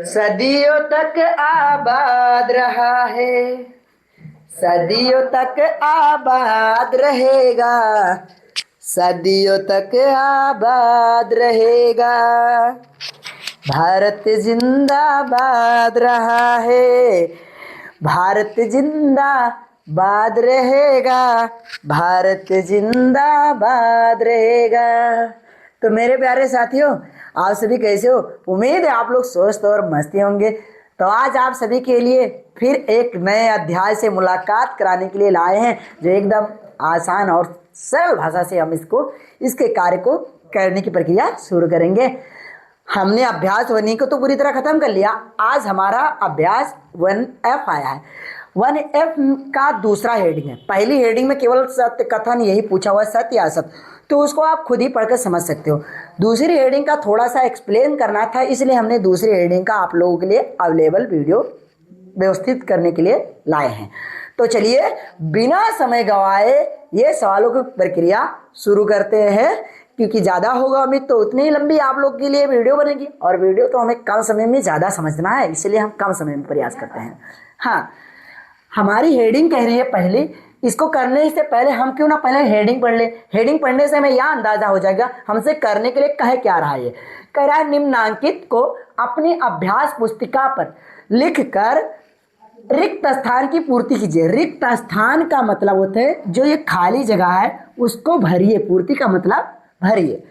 सदियों तक आबाद रहा है, सदियों तक आबाद रहेगा, सदियों तक आबाद रहेगा। भारत जिंदाबाद रहा है, भारत जिंदाबाद रहेगा, भारत जिंदाबाद रहेगा। तो मेरे प्यारे साथियों, आप सभी कैसे हो? उम्मीद है आप लोग स्वस्थ और मस्ती होंगे। तो आज आप सभी के लिए फिर एक नए अध्याय से मुलाकात कराने के लिए लाए हैं, जो एकदम आसान और सरल भाषा से हम इसके कार्य को करने की प्रक्रिया शुरू करेंगे। हमने अभ्यास 1 को तो पूरी तरह खत्म कर लिया। आज हमारा अभ्यास 1F आया है। 1F का दूसरा हेडिंग है। पहली हेडिंग में केवल सत्य कथन यही पूछा हुआ है, सत्य या असत्य, तो उसको आप खुद ही पढ़कर समझ सकते हो। दूसरी हेडिंग का थोड़ा सा एक्सप्लेन करना था, इसलिए हमने दूसरी हेडिंग का आप लोगों के लिए अवेलेबल वीडियो व्यवस्थित करने के लिए लाए हैं। तो चलिए बिना समय गवाए ये सवालों की प्रक्रिया शुरू करते हैं, क्योंकि ज़्यादा होगा उम्मीद तो उतनी ही लंबी आप लोग के लिए वीडियो बनेगी, और वीडियो तो हमें कम समय में ज़्यादा समझना है, इसलिए हम कम समय में प्रयास करते हैं। हाँ, हमारी हेडिंग कह रही है पहले, इसको करने से पहले हम क्यों ना पहले हेडिंग पढ़ ले। हेडिंग पढ़ने से हमें यह अंदाजा हो जाएगा हमसे करने के लिए कह क्या रहा है। ये कह रहा है निम्नांकित को अपनी अभ्यास पुस्तिका पर लिखकर रिक्त स्थान की पूर्ति कीजिए। रिक्त स्थान का मतलब होता है जो ये खाली जगह है उसको भरिए, पूर्ति का मतलब भरिए।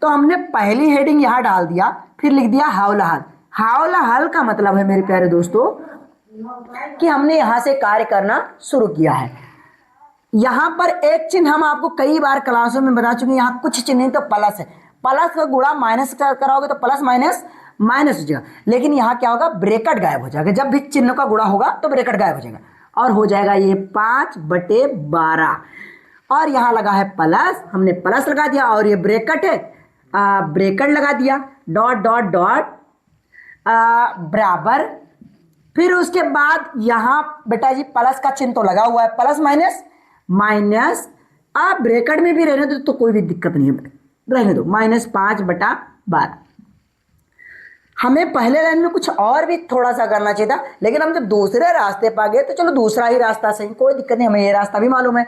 तो हमने पहली हेडिंग यहाँ डाल दिया, फिर लिख दिया हावलाहल। हावलाहल का मतलब है मेरे प्यारे दोस्तों कि हमने यहाँ से कार्य करना शुरू किया है। यहाँ पर एक चिन्ह हम आपको कई बार क्लासों में बता चुके हैं, यहाँ कुछ चिन्ह तो प्लस है, प्लस का गुणा माइनस कराओगे तो प्लस माइनस माइनस हो जाएगा, लेकिन यहाँ क्या होगा, ब्रैकेट गायब हो जाएगा। जब भी चिन्ह का गुणा होगा तो ब्रैकेट गायब हो जाएगा और हो जाएगा ये 5/12। और यहाँ लगा है प्लस, हमने प्लस लगा दिया, और ये ब्रैकेट है, ब्रैकेट लगा दिया, डॉट डॉट डॉट बराबर। फिर उसके बाद यहाँ बेटा जी प्लस का चिन्ह तो लगा हुआ है, प्लस माइनस माइनस, आप ब्रैकेट में भी रहने दो तो कोई भी दिक्कत नहीं है, रहने दो, -5/12। हमें पहले लाइन में कुछ और भी थोड़ा सा करना चाहिए था, लेकिन हम जब दूसरे रास्ते पर गए तो चलो दूसरा ही रास्ता सही, कोई दिक्कत नहीं, हमें ये रास्ता भी मालूम है।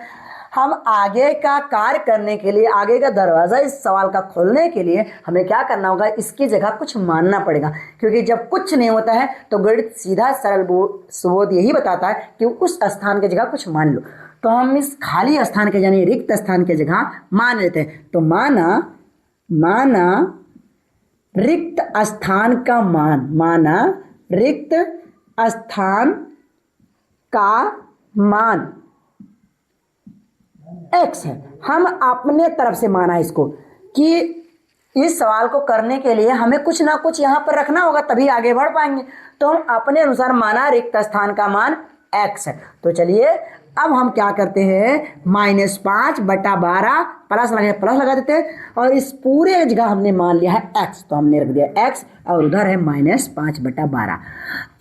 हम आगे का कार्य करने के लिए, आगे का दरवाज़ा इस सवाल का खोलने के लिए हमें क्या करना होगा, इसकी जगह कुछ मानना पड़ेगा, क्योंकि जब कुछ नहीं होता है तो गणित सीधा सरल सुबोध यही बताता है कि उस स्थान की जगह कुछ मान लो। तो हम इस खाली स्थान के यानी रिक्त स्थान की जगह मान लेते हैं। तो माना रिक्त स्थान का मान, माना रिक्त स्थान का मान x है। हम अपने तरफ से माना इसको कि इस सवाल को करने के लिए हमें कुछ ना कुछ यहाँ पर रखना होगा, तभी आगे बढ़ पाएंगे। तो हम अपने अनुसार माना रिक्त स्थान का मान x है। तो चलिए अब हम क्या करते हैं, -5/12 प्लस लगा देते हैं, और इस पूरे जगह हमने मान लिया है x, तो हमने रख दिया x, और उधर है -5/12।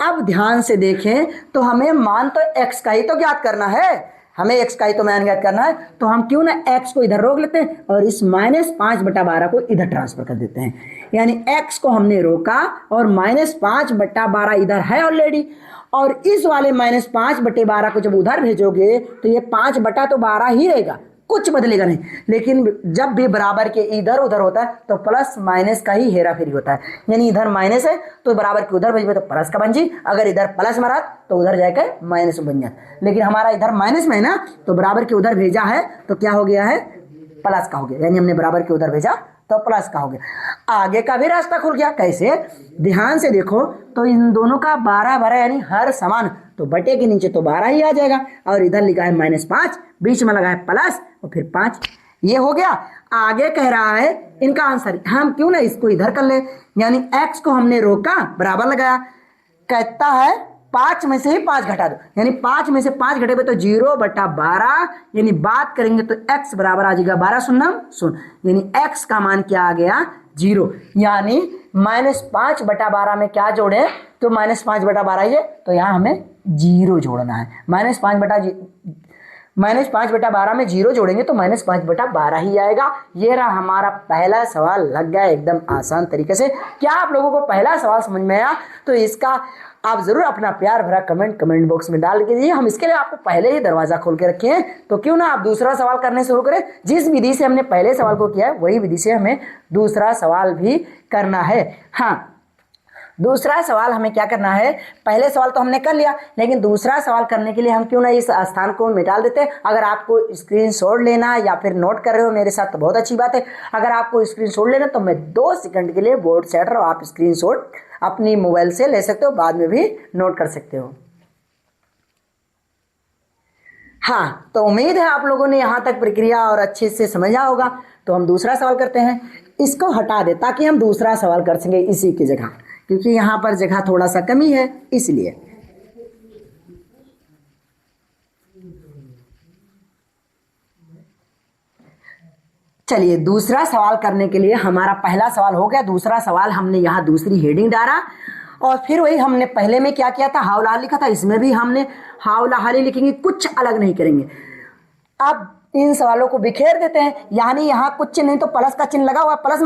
अब ध्यान से देखें तो हमें मान तो x का ही तो ज्ञात करना है, हमें x का ही तो मान ज्ञात करना है, तो हम क्यों ना x को इधर रोक लेते हैं और इस -5/12 को इधर ट्रांसफर कर देते हैं। यानी x को हमने रोका और -5/12 इधर है ऑलरेडी, और इस वाले -5/12 को जब उधर भेजोगे तो ये 5/12 ही रहेगा, कुछ बदलेगा नहीं। लेकिन जब भी बराबर के इधर उधर होता है तो प्लस माइनस का ही हेरा फेरी होता है, यानी इधर माइनस है तो बराबर के उधर भेजो तो प्लस का बन जी, अगर इधर प्लस मारा तो उधर जाकर माइनस बन जाता। लेकिन हमारा इधर माइनस में है ना, तो बराबर के उधर भेजा है तो क्या हो गया है, प्लस का हो गया, यानी हमने बराबर के उधर भेजा तो प्लस का हो गया। आगे का भी रास्ता खुल गया। कैसे, ध्यान से देखो तो इन दोनों का 12 यानी हर समान, तो बटे के नीचे तो 12 ही आ जाएगा, और इधर लिखा है -5, बीच में लगा है प्लस और फिर 5, ये हो गया। आगे कह रहा है इनका आंसर, हम क्यों ना इसको इधर कर ले, यानी x को हमने रोका, बराबर लगाया, कहता है 5 में से ही 5 घटा दो, यानी 5 में से 5 घटे तो 0/12, यानी बात करेंगे तो x बराबर आ जाएगा 12 0, यानी x का मान क्या आ गया, 0। यानी -5/12 में क्या जोड़े, तो -5/12 ही है, तो यहाँ हमें 0 जोड़ना है। -5/12 में 0 जोड़ेंगे तो -5/12 ही आएगा। ये रहा हमारा पहला सवाल, लग गया एकदम आसान तरीके से। क्या आप लोगों को पहला सवाल समझ में आया? तो इसका आप जरूर अपना प्यार भरा कमेंट बॉक्स में डाल के दीजिए। हम इसके लिए आपको पहले ही दरवाजा खोल के रखे हैं, तो क्यों ना आप दूसरा सवाल करने शुरू करें। जिस विधि से हमने पहले सवाल को किया है वही विधि से हमें दूसरा सवाल भी करना है। हाँ, दूसरा सवाल हमें क्या करना है, पहले सवाल तो हमने कर लिया, लेकिन दूसरा सवाल करने के लिए हम क्यों ना इस स्थान को मिटा देते हैं। अगर आपको स्क्रीनशॉट लेना या फिर नोट कर रहे हो मेरे साथ तो बहुत अच्छी बात है। अगर आपको स्क्रीनशॉट लेना तो मैं 2 सेकंड के लिए बोर्ड सेट रहा हूं, आप स्क्रीनशॉट अपनी मोबाइल से ले सकते हो, बाद में भी नोट कर सकते हो। हाँ, तो उम्मीद है आप लोगों ने यहाँ तक प्रक्रिया और अच्छे से समझा होगा। तो हम दूसरा सवाल करते हैं। इसको हटा दे ताकि हम दूसरा सवाल कर सकें इसी की जगह, क्योंकि यहाँ पर जगह थोड़ा सा कमी है इसलिए। चलिए, दूसरा सवाल करने के लिए हमारा पहला सवाल हो गया। दूसरा सवाल हमने यहाँ दूसरी हेडिंग डाला और फिर वही हमने पहले में क्या किया था, हावला लिखा था, इसमें भी हमने हावला हाली लिखेंगे, कुछ अलग नहीं करेंगे। अब इन सवालों को बिखेर देते हैं, यानी यहाँ कुछ चिन्ह नहीं तो प्लस का चिन्ह लगा हुआ, प्लस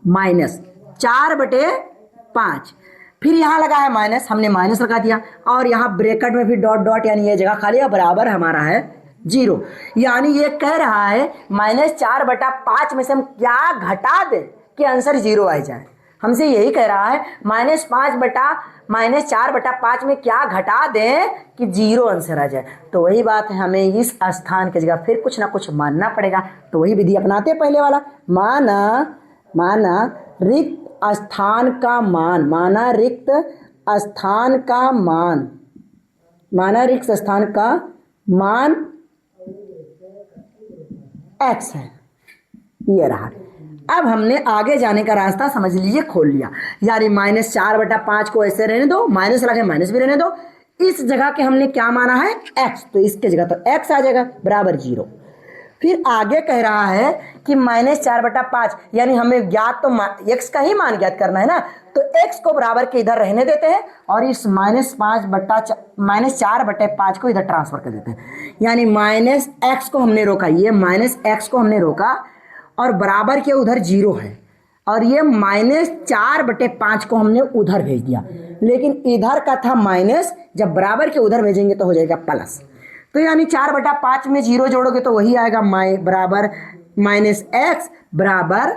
माइनस 4/5, फिर यहाँ लगा है माइनस, हमने माइनस लगा दिया, और यहाँ ब्रैकेट में भी डॉट डॉट यानी ये जगह खाली है, बराबर हमारा है 0। यानी ये कह रहा है -4/5 में से हम क्या घटा दें कि आंसर 0 आ जाए। हमसे यही कह रहा है -4/5 में क्या घटा दें कि 0 आंसर आ जाए। तो वही बात है, हमें इस स्थान की जगह फिर कुछ ना कुछ मानना पड़ेगा। तो वही विधि अपनाते हैं पहले वाला, माना रिक्त स्थान का मान, माना रिक्त स्थान का मान x है, ये रहा। अब हमने आगे जाने का रास्ता समझ लीजिए खोल लिया, यानी -4/5 को ऐसे रहने दो, माइनस लगे माइनस भी रहने दो। इस जगह के हमने क्या माना है, x, तो इसके जगह तो x आ जाएगा बराबर 0। फिर आगे कह रहा है कि -4/5, यानी हमें ज्ञात तो x का ही मान ज्ञात करना है ना, तो x को बराबर के इधर रहने देते हैं और इस -4/5 को इधर ट्रांसफर कर देते हैं। यानी -x को हमने रोका, ये -x को हमने रोका और बराबर के उधर 0 है, और ये -4/5 को हमने उधर भेज दिया, लेकिन इधर का था माइनस, जब बराबर के उधर भेजेंगे तो हो जाएगा प्लस। तो यानी 4/5 में 0 जोड़ोगे तो वही आएगा बराबर -x बराबर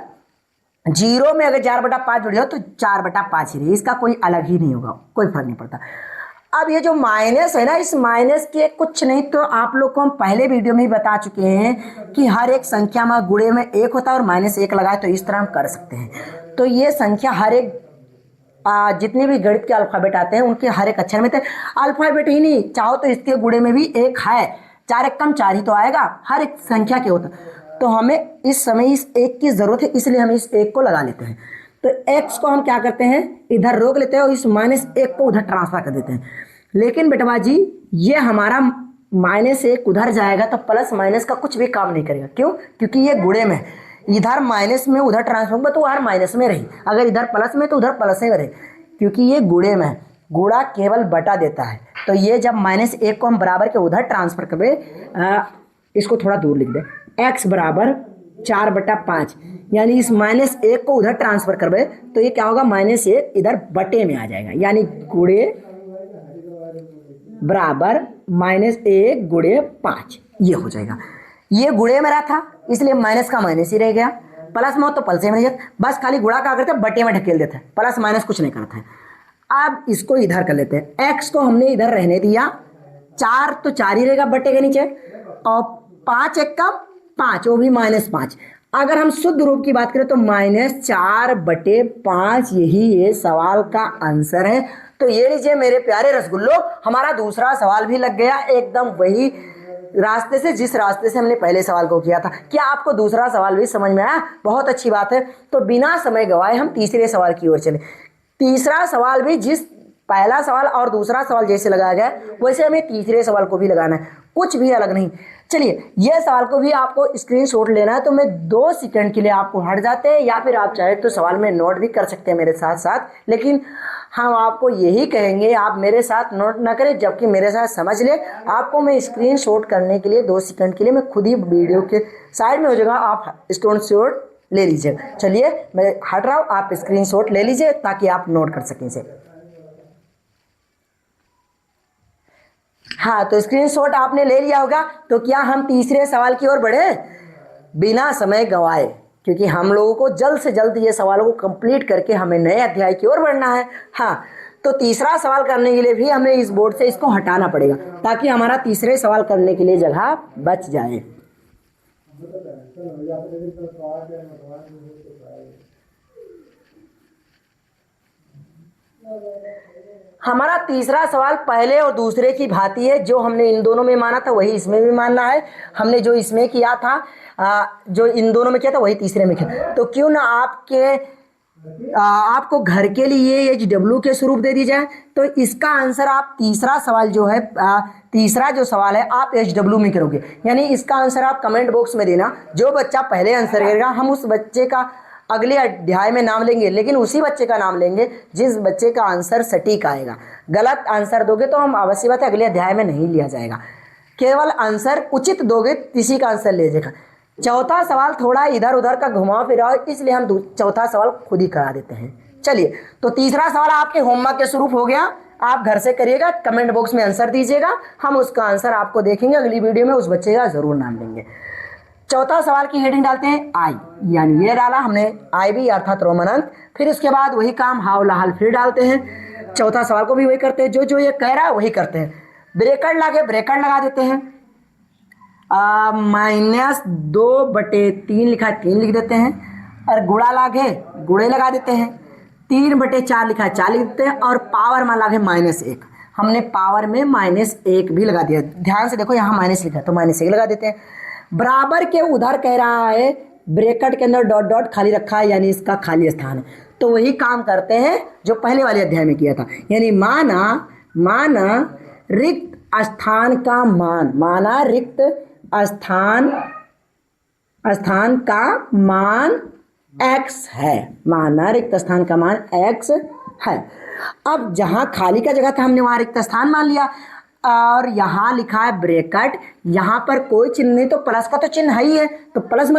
0 में अगर 4/5 जोड़े हो तो 4/5 ही रही, इसका कोई अलग ही नहीं होगा, कोई फर्क नहीं पड़ता। अब ये जो माइनस है ना, इस माइनस के कुछ नहीं तो आप लोग को हम पहले वीडियो में ही बता चुके हैं कि हर एक संख्या में गुणे में 1 होता है और -1 लगाए तो इस तरह हम कर सकते हैं। तो ये संख्या हर एक जितने भी गणित के अल्फाबेट आते हैं उनके हर एक अक्षर में थे, अल्फाबेट ही नहीं, चाहो तो इसके गुणे में भी 1 है, 4 एक कम 4 ही तो आएगा, हर एक संख्या के होता। तो हमें इस समय इस 1 की जरूरत है, इसलिए हम इस 1 को लगा लेते हैं। तो x को हम क्या करते हैं, इधर रोक लेते हैं और इस -1 को उधर ट्रांसफर कर देते हैं। लेकिन बेटवा जी, ये हमारा -1 उधर जाएगा तो प्लस माइनस का कुछ भी काम नहीं करेगा। क्यों? क्योंकि ये गुणे में, इधर माइनस में उधर ट्रांसफर होगा तो वह माइनस में रही, अगर इधर प्लस में तो उधर प्लस में रही, क्योंकि ये गुणे में, गुणा केवल बटा देता है। तो ये जब -1 को हम बराबर के उधर ट्रांसफर करें, इसको थोड़ा दूर लिख दे, x बराबर 4/5, यानी इस -1 को उधर ट्रांसफर करवे तो ये क्या होगा, -1 इधर बटे में आ जाएगा, यानी गुणे बराबर -1 गुणे 5, ये हो जाएगा। ये गुणे में रहा था इसलिए माइनस का माइनस ही रह गया, प्लस में हो तो प्लस में रह जाता, बस खाली गुणा क्या करते हैं, बटे में ढकेल देते हैं, प्लस माइनस कुछ नहीं करता है। अब इसको इधर कर लेते हैं, x को हमने इधर रहने दिया, 4 तो 4 ही रहेगा बटे के नीचे, और 5 एक कम 5, वो भी -5। अगर हम शुद्ध रूप की बात करें तो -4/5 यही ये सवाल का आंसर है। तो ये लीजिए मेरे प्यारे रसगुल्लो, हमारा दूसरा सवाल भी लग गया एकदम वही रास्ते से जिस रास्ते से हमने पहले सवाल को किया था। क्या आपको दूसरा सवाल भी समझ में आया? बहुत अच्छी बात है। तो बिना समय गवाए हम तीसरे सवाल की ओर चले। तीसरा सवाल भी जिस पहला सवाल और दूसरा सवाल जैसे लगाया गया वैसे हमें तीसरे सवाल को भी लगाना है। कुछ भी अलग नहीं। चलिए ये सवाल को भी आपको स्क्रीनशॉट लेना है तो मैं 2 सेकंड के लिए आपको हट जाते हैं, या फिर आप चाहे तो सवाल में नोट भी कर सकते हैं मेरे साथ साथ, लेकिन हम आपको यही कहेंगे आप मेरे साथ नोट ना करें, जबकि मेरे साथ समझ ले। आपको मैं स्क्रीनशॉट करने के लिए 2 सेकंड के लिए मैं खुद ही वीडियो के साइड में हो जाऊंगा, आप स्क्रीनशॉट ले लीजिए। चलिए मैं हट रहा हूँ, आप स्क्रीनशॉट ले लीजिए ताकि आप नोट कर सकें इसे। हाँ, तो स्क्रीनशॉट आपने ले लिया होगा, तो क्या हम तीसरे सवाल की ओर बढ़े बिना समय गंवाए, क्योंकि हम लोगों को जल्द से जल्द ये सवालों को कंप्लीट करके हमें नए अध्याय की ओर बढ़ना है। हाँ, तो तीसरा सवाल करने के लिए भी हमें इस बोर्ड से इसको हटाना पड़ेगा ताकि हमारा तीसरे सवाल करने के लिए जगह बच जाए। हमारा तीसरा सवाल पहले और दूसरे की भांति है, जो हमने इन दोनों में माना था वही इसमें भी मानना है। हमने जो इसमें किया था, जो इन दोनों में किया था वही तीसरे में किया। तो क्यों ना आपको घर के लिए HW के स्वरूप दे दी जाए, तो इसका आंसर आप तीसरा सवाल जो है, तीसरा जो सवाल है आप HW में करोगे, यानी इसका आंसर आप कमेंट बॉक्स में देना। जो बच्चा पहले आंसर करेगा हम उस बच्चे का अगले अध्याय में नाम लेंगे, लेकिन उसी बच्चे का नाम लेंगे जिस बच्चे का आंसर सटीक आएगा। गलत आंसर दोगे तो हम अवश्य बात है अगले अध्याय में नहीं लिया जाएगा। केवल आंसर उचित दोगे किसी का आंसर ले जाएगा। चौथा सवाल थोड़ा इधर उधर का घुमाव फिराव, इसलिए हम चौथा सवाल खुद ही करा देते हैं। चलिए, तो तीसरा सवाल आपके होमवर्क के स्वरूप हो गया, आप घर से करिएगा, कमेंट बॉक्स में आंसर दीजिएगा, हम उसका आंसर आपको देखेंगे अगली वीडियो में, उस बच्चे का जरूर नाम लेंगे। चौथा सवाल की हेडिंग डालते हैं आई, यानी ये डाला हमने आई भी अर्थात रोमन अंक। फिर उसके बाद वही काम हाव लाहल फिर डालते हैं। चौथा सवाल को भी वही करते हैं, जो जो ये कह रहा है वही करते हैं। ब्रेकेट लागे ब्रेकेट लगा देते हैं, -2/3 लिखा है 3 लिख देते हैं, और गुणा लागे गुणे लगा देते हैं। 3/4 लिखा है 4 लिख देते हैं, और पावर में लागे -1, हमने पावर में -1 भी लगा दिया। ध्यान से देखो यहाँ माइनस लिखा है तो -1 लगा देते हैं। बराबर के उधर कह रहा है ब्रैकेट के अंदर डॉट डॉट खाली रखा है, यानी इसका खाली स्थान है, तो वही काम करते हैं जो पहले वाले अध्याय में किया था। यानी माना रिक्त स्थान का मान, माना रिक्त स्थान का मान x है, माना रिक्त स्थान का मान x है। अब जहां खाली का जगह था हमने वहां रिक्त स्थान मान लिया, और यहाँ लिखा है ब्रैकेट, यहाँ पर कोई चिन्ह नहीं तो प्लस का तो चिन्ह है ही है, तो प्लस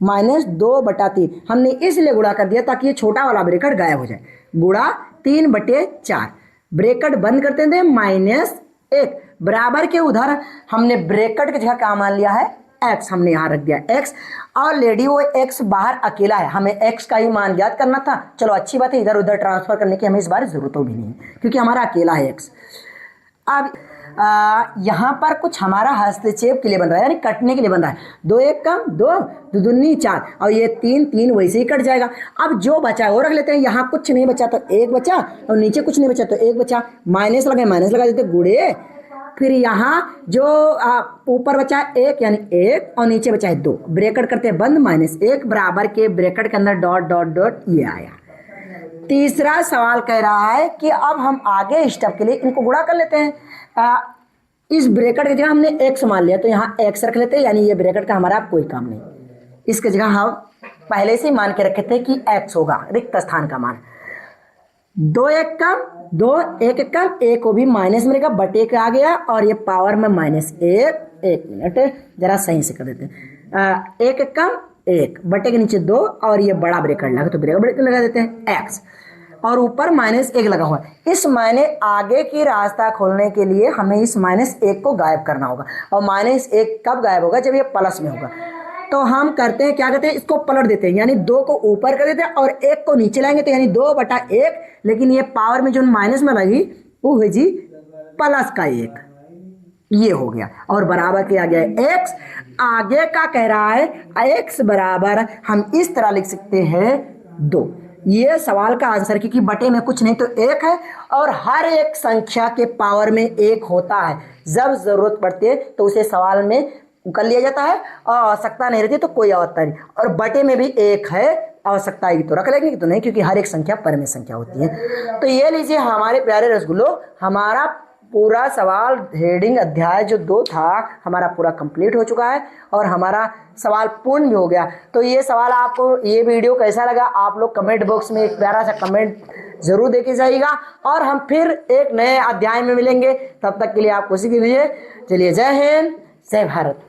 -2/3 हमने इसलिए गुणा कर दिया ताकि ये छोटा वाला ब्रैकेट गायब हो जाए। गुणा 3/4, ब्रैकेट बंद करते थे -1, बराबर के उधर हमने ब्रैकेट की जगह क्या मान लिया है x, हमने यहाँ रख दिया x। ऑलरेडी वो x बाहर अकेला है, हमें x का ही मान ज्ञात करना था। चलो अच्छी बात है, इधर उधर ट्रांसफर करने की हमें इस बार जरूरत भी नहीं है क्योंकि हमारा अकेला है x। अब यहाँ पर कुछ हमारा हस्तक्षेप के लिए बन रहा है, यानी कटने के लिए बन रहा है। 2 1 कम 2, 2 दूनी 4, और ये 3 वैसे ही कट जाएगा। अब जो बचा है वो रख लेते हैं, यहाँ कुछ नहीं बचा तो 1 बचा, और नीचे कुछ नहीं बचा तो 1 बचा, माइनस लगा देते गुणे। फिर यहाँ जो ऊपर बचा है 1 यानी 1, और नीचे बचा है 2, ब्रैकेट करते हैं बंद, -1 बराबर के ब्रैकेट के अंदर डॉट डॉट डॉट ये आया। तीसरा सवाल कह रहा है कि अब हम आगे स्टेप के लिए इनको गुणा कर लेते हैं। इस ब्रैकेट की जगह हमने x मान लिया तो यहाँ x रख लेते हैं, यानी ये ब्रैकेट का हमारा कोई काम नहीं। इसकी जगह हम पहले से मान के रखे थे कि x होगा रिक्त स्थान का मान। 2 1 कम 2, 1 1 कम, 1 को भी माइनस में बटे का आ गया, और ये पावर में -1। 1 मिनट जरा सही से कर देते हैं। 1 1 कम 1, बटे के नीचे 2, और ये बड़ा ब्रैकेट लगा तो ब्रैकेट लगा देते हैं x, और ऊपर -1 लगा हुआ है। इस मायने आगे की रास्ता खोलने के लिए हमें इस -1 को गायब करना होगा, और -1 कब गायब होगा, जब ये प्लस में होगा। तो हम करते हैं क्या करते हैं, इसको पलट देते हैं, यानी 2 को ऊपर कर देते हैं और 1 को नीचे लाएंगे, तो यानी 2/1, लेकिन ये पावर में जो माइनस में लगी वो है जी प्लस का 1, ये हो गया, और बराबर किया गया x। आगे का कह रहा है x बराबर हम इस तरह लिख सकते हैं 2। ये सवाल का आंसर, क्योंकि बटे में कुछ नहीं तो 1 है, और हर एक संख्या के पावर में 1 होता है। जब जरूरत पड़ती है तो उसे सवाल में कर लिया जाता है, और आवश्यकता नहीं रहती तो कोई आवश्यकता नहीं। और बटे में भी 1 है, आवश्यकता आएगी तो रख लेंगे, तो नहीं, क्योंकि हर एक संख्या परमेय संख्या होती है। तो ये लीजिए हमारे प्यारे रसगुल्लो, हमारा पूरा सवाल हेडिंग अध्याय जो 2 था हमारा पूरा कंप्लीट हो चुका है और हमारा सवाल पूर्ण भी हो गया। तो ये सवाल आपको ये वीडियो कैसा लगा आप लोग कमेंट बॉक्स में एक प्यारा सा कमेंट जरूर देके जाइएगा और हम फिर एक नए अध्याय में मिलेंगे। तब तक के लिए आप खुशी कीजिए। चलिए, जय हिंद, जय भारत।